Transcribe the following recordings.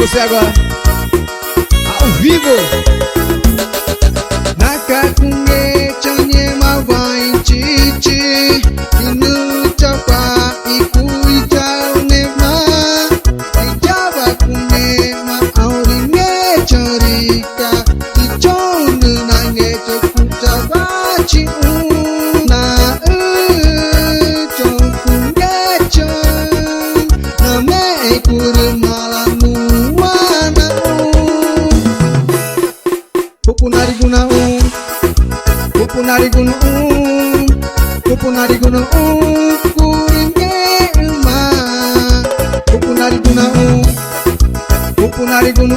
você agora, ao vivo. Nakakunge chanye mawai chichi inu chapa ikui chao nema ijaba kunge ma auringe charika ichonu nange chokuchaba chi na chokunge chan na me kurmala nuwana Pupunariguna Pupunariguna Pupunariguna kuringe ma Pupunariguna Pupunariguna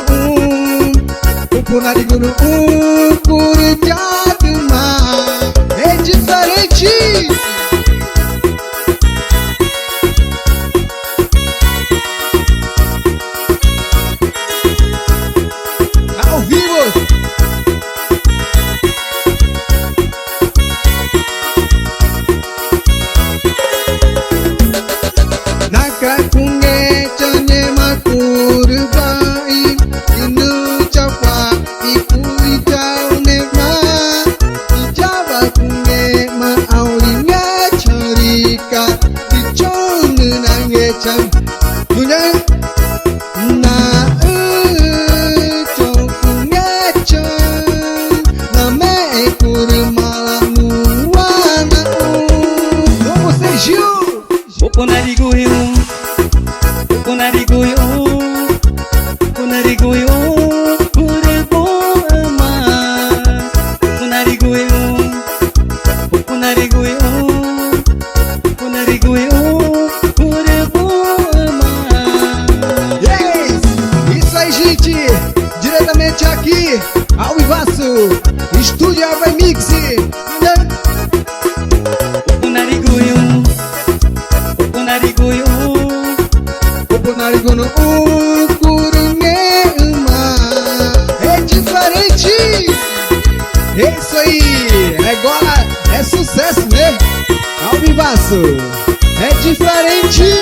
Pupunariguna kurinjado ma é diferente. Ao vivo. Nakakunge chanye makurbai inu chapa ikui chao nema ijaba kunge ma auringe charika ichonu nange chan kunge na chokunge chan na me kurmala nuwana Com você, Gil. Pupunariguyu Pupunariguyu Pupunariguyu Kuriboma Pupunariguyu Pupunariguyu Pupunariguyu Kuriboma. Yes! Isso aí, gente! Diretamente aqui, ao vivaço, Estúdio Ava Mix. Pupunariguyu Pupunariguyu Pupunariguna kuringe ma É diferente! É isso aí! Agora é sucesso, né? Ao vivaço! É diferente!